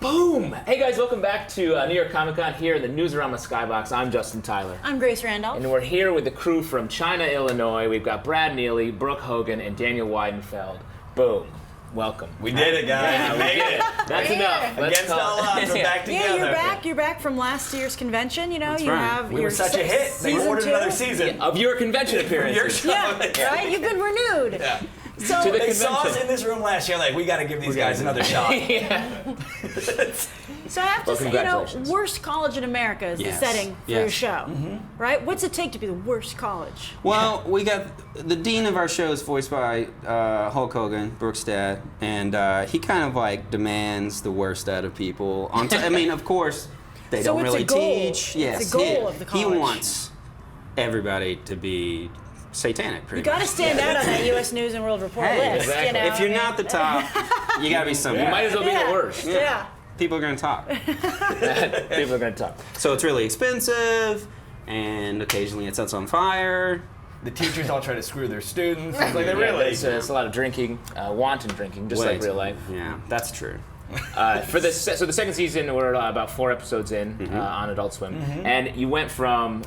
Boom! Hey guys, welcome back to New York Comic Con here in the Newsarama Skybox. I'm Justin Tyler. I'm Grace Randolph. And we're here with the crew from China, Illinois. We've got Brad Neely, Brooke Hogan, and Daniel Weidenfeld. Boom. Welcome. We did it, guys. Yeah, we made it. That's enough. Against all odds, we're back together. Yeah, you're back from last year's convention. You know, That's you right. have We your were such a hit. They ordered another season of your convention appearances. Your show. Yeah, right? You've been renewed. Yeah. So To the They saw us convention. in this room last year, like, we got to give these guys another shot. Yeah. So I have to Well, say, congratulations. worst college in America is Yes. the setting for Yes. your show, right? What's it take to be the worst college? Well, we got the dean of our show is voiced by Hulk Hogan, Brooke's dad, and he kind of like demands the worst out of people. I mean, of course, they So don't it's a really goal. teach. Yes, It's a goal of the he college. wants everybody to be satanic. Pretty You got to much. stand out on that U.S. News and World Report Hey, list. exactly. You know? If you're not the top, you got to be something. You might as well be the worst. Yeah. People are gonna talk. People are going to talk. So it's really expensive, and occasionally it sets on fire. The teachers all try to screw their students. It's like, they Yeah, really... it's a lot of drinking, wanton drinking, just like real life. Yeah, that's true. For the second season, we're about 4 episodes in on Adult Swim, and you went from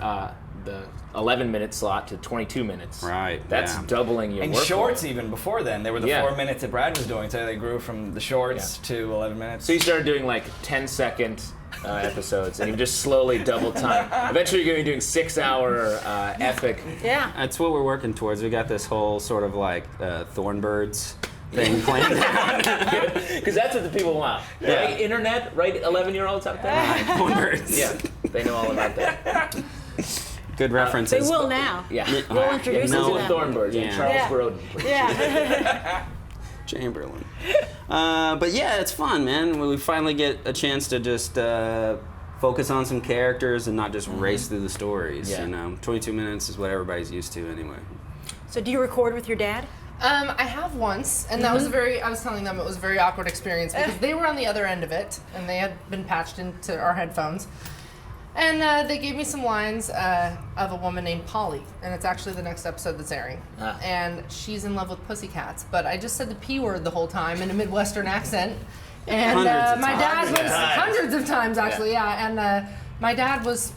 the 11-minute slot to 22 minutes. Right, That's yeah. doubling your And workload. shorts even before then. They were the Yeah. 4 minutes that Brad was doing, so they grew from the shorts to 11 minutes. So you started doing like 10-second episodes, and you just slowly double time. Eventually, you're going to be doing 6-hour epic. Yeah. That's what we're working towards. We got this whole sort of like Thornbirds thing planned out. Because that's what the people want. Right? Internet, right? 11-year-olds out there? Thornbirds. Yeah, they know all about that. Good They references. will now. Yeah. We'll introduce no. them to With them. Thornbirds and Yeah. Charles Yeah. Grodin. Yeah. Chamberlain. But yeah, it's fun, man. We finally get a chance to just focus on some characters and not just race through the stories. Yeah. You know, 22 minutes is what everybody's used to anyway. So do you record with your dad? I have once, and that was I was telling them it was a very awkward experience because they were on the other end of it, and they had been patched into our headphones. And they gave me some lines of a woman named Polly, and it's actually the next episode that's airing. Ah. And she's in love with pussycats, but I just said the P word the whole time in a Midwestern accent. And Hundreds of my dad times. was, hundreds of times actually, yeah. And my dad was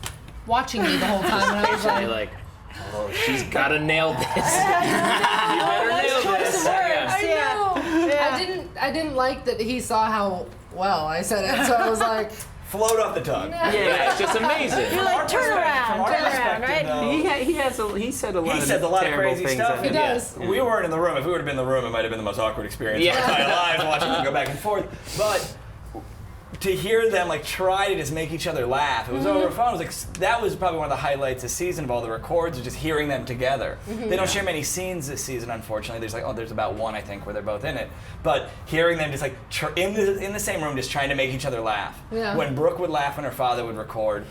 watching me the whole time, and I was You're like, like, oh, she's got to nail this. You better nail this. Yeah. I know. Yeah. I didn't like that he saw how well I said it, so I was like, Float off the tongue. Yeah, it's just amazing. You're like, turn around, From our turn around, perspective, right? though, He said a lot. He said a lot of terrible crazy things stuff. that He does. Yeah. We weren't in the room. If we would have been in the room, it might have been the most awkward experience Yeah. of our entire lives, watching them go back and forth. But to hear them like try to just make each other laugh, it was over the phone. It was like that was probably one of the highlights this season of all the records, is just hearing them together. They don't share many scenes this season, unfortunately. There's about one, I think, where they're both in it. But hearing them just like in the same room, just trying to make each other laugh. Yeah. When Brooke would laugh when her father would record,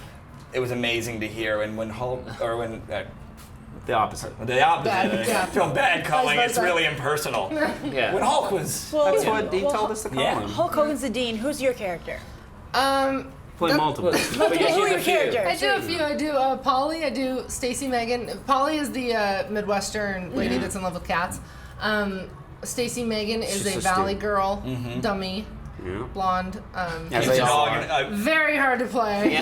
it was amazing to hear. And when The opposite. the opposite. Bad, yeah. I feel bad calling Vice it's versa. really impersonal. Yeah. When Hulk was. Well, That's what he told us to call Yeah. him. Hulk Hogan's the dean. Who's your character? Play multiple. But Who yeah, are she's your a few. characters? I do a few. I do Polly. I do Stacy Megan. Polly is the Midwestern lady that's in love with cats. Stacy Megan is She's a so Valley stupid. girl, dummy, Yeah. blonde. As It's they a all dog are. and Very hard to play.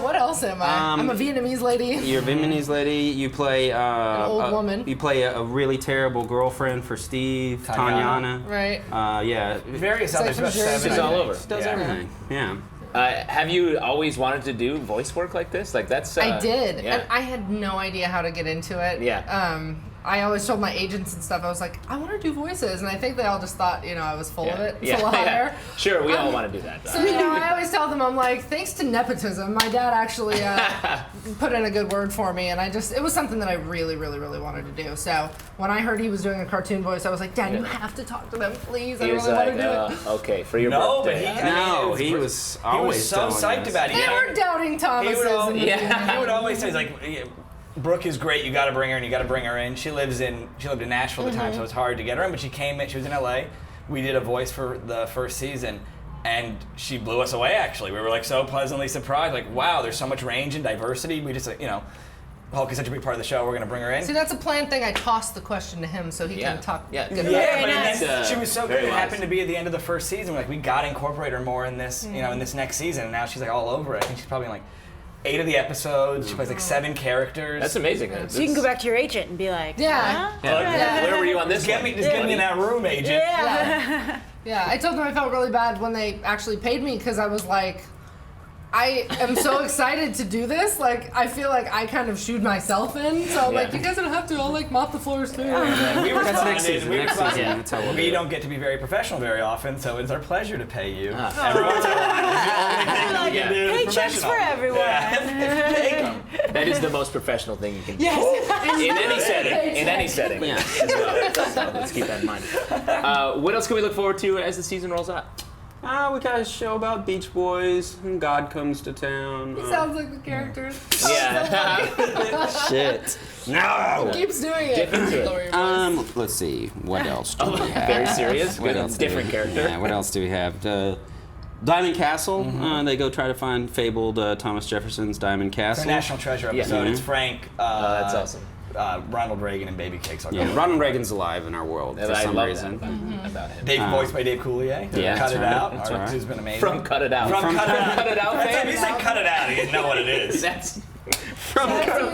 What else am I? I'm a Vietnamese lady. You're a Vietnamese lady. You play an old woman. You play a really terrible girlfriend for Steve, Tanyana. Tanyana. Right. Yeah. various It's others. like about from Jersey. seven, She's I all think. over. She does Yeah. everything. Yeah. Have you always wanted to do voice work like this? Like that's. I did, Yeah. and I had no idea how to get into it. Yeah. I always told my agents and stuff, I was like, I want to do voices, and I think they all just thought, I was full of it, full of hire. Sure, we all want to do that. So, I always tell them, I'm like, thanks to nepotism, my dad actually put in a good word for me, and it was something that I really, really, really wanted to do. So when I heard he was doing a cartoon voice, I was like, Dad, you have to talk to them, please. I He was really want to like, do it. okay, for your No, but birthday. No, he was He always was so telling psyched us. about it. They were doubting He Thomases. would, always, Yeah. he would always say, like, Brooke is great. You got to bring her in. You got to bring her in. She lived in Nashville at the time, so it was hard to get her in. But she came in. She was in LA. We did a voice for the first season, and she blew us away. Actually, we were like so pleasantly surprised. Like, wow, there's so much range and diversity. We just, Hulk is such a big part of the show, we're going to bring her in. See, that's a planned thing. I tossed the question to him so he can talk. Yeah, Yeah, Very but nice. then she was so good. Very It wise. happened to be at the end of the first season. We're like, we got to incorporate her more in this, you know, in this next season. And now she's like all over it. I think she's probably in like 8 of the episodes. She plays like 7 characters. That's amazing. So you can go back to your agent and be like, Yeah. huh? Yeah. Where were you on this Just one? get me in that room, agent. Yeah. Yeah, I told them I felt really bad when they actually paid me because I was like, I am so excited to do this. Like, I feel like I kind of shooed myself in. So I'm like, you guys don't have to. I'll like mop the floors too. And we were That's next season. Next season. Yeah. That's how we'll We do don't get to be very professional very often, so it's our pleasure to pay you. Every once in a while. It's the only thing we can do. Paychecks Professional. for everyone. Yeah. Take 'em. That is the most professional thing you can do. Yes. In any setting. In any setting. Yeah. So let's keep that in mind. What else can we look forward to as the season rolls out? We got a show about Beach Boys and God Comes to Town. Sounds like the characters. Yeah. Shit. No. Keeps doing it. Dip into it. Lower your voice. Let's see. What else do we have? Very serious. What Good. else? do Different we- character. Yeah. What else do we have? Diamond Castle. They go try to find fabled Thomas Jefferson's Diamond It's our Castle. National Treasure episode. Yeah. It's Frank. That's awesome. Ronald Reagan and Baby Cakes. Yeah, Ronald Reagan's alive in our world for I some love reason. that about him. Dave, voiced by Dave Coulier. Yeah, Cut that's It right. Out. That's Our right. who's been amazing. From Cut It Out. From Cut It Out. Cut It Out That's fan? if you said Cut It Out, you didn't know what it is. That's From from Cut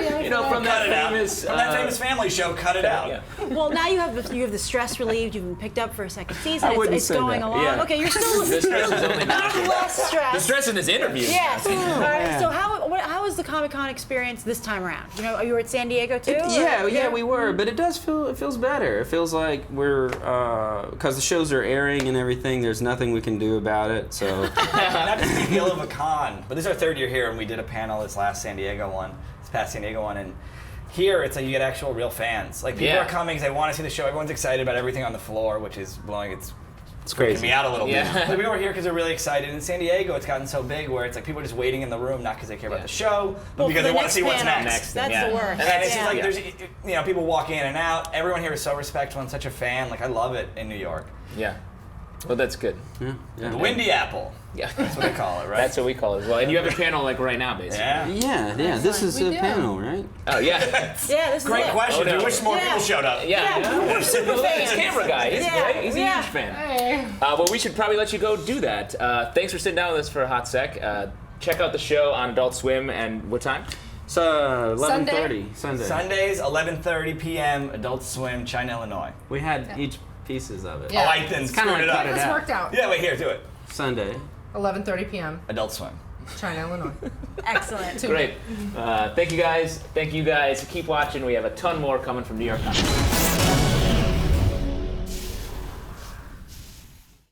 that It Out. famous From that famous family show, Cut It Out. Yeah. Well, now you have the stress relieved. You've been picked up for a second season. I wouldn't It's say going that. along. Yeah. Okay, you're still The stress is only less stress. the stress in this interview. Yes. All right. Yeah. So how was the Comic-Con experience this time around? You know, you were at San Diego too. Yeah, we were, but it feels better. It feels like we're because the shows are airing and everything. There's nothing we can do about it. So Not to speak ill of a con, but this is our 3rd year here, and we did a panel this past San Diego one, and here it's like you get actual real fans. Like people Yeah. are coming, 'cause they want to see the show. Everyone's excited about everything on the floor, which is blowing it's freaking crazy. me out a little Yeah. bit. But people are here because they're really excited. In San Diego, it's gotten so big where it's like people are just waiting in the room, not because they care about Yeah. the show, but Well, because for they the want to see what's panel. next. That's Yeah. the worst. And then it's just like Yeah. there's, you know, people walk in and out. Everyone here is so respectful and such a fan. Like I love it in New York. Yeah. Well, that's good. yeah. The Windy Apple. Yeah. That's what they call it, right? That's what we call it as well. And you have a panel like right now, basically. Yeah. Yeah. This is We a do. panel, right? Oh yeah. Yeah, this Great is it. question. Oh, no. I wish more Yeah. people showed up. Yeah. We're super Well, fans. he's camera guy. He's Yeah. great. He's a Yeah. huge fan. Hey. Well, we should probably let you go do that. Thanks for sitting down with us for a hot sec. Check out the show on Adult Swim and what time? So 11:30 Sunday. Sundays, 11:30 p.m. Adult Swim, China, Illinois. We had each pieces of it. Yeah. Oh, I then It's kinda screwed like it up. Cut It This Out. worked out. Yeah, wait, here, do it. Sunday. 11:30 p.m. Adult Swim. China, Illinois. Excellent. Great. Thank you guys. Thank you guys. Keep watching. We have a ton more coming from New York Comics.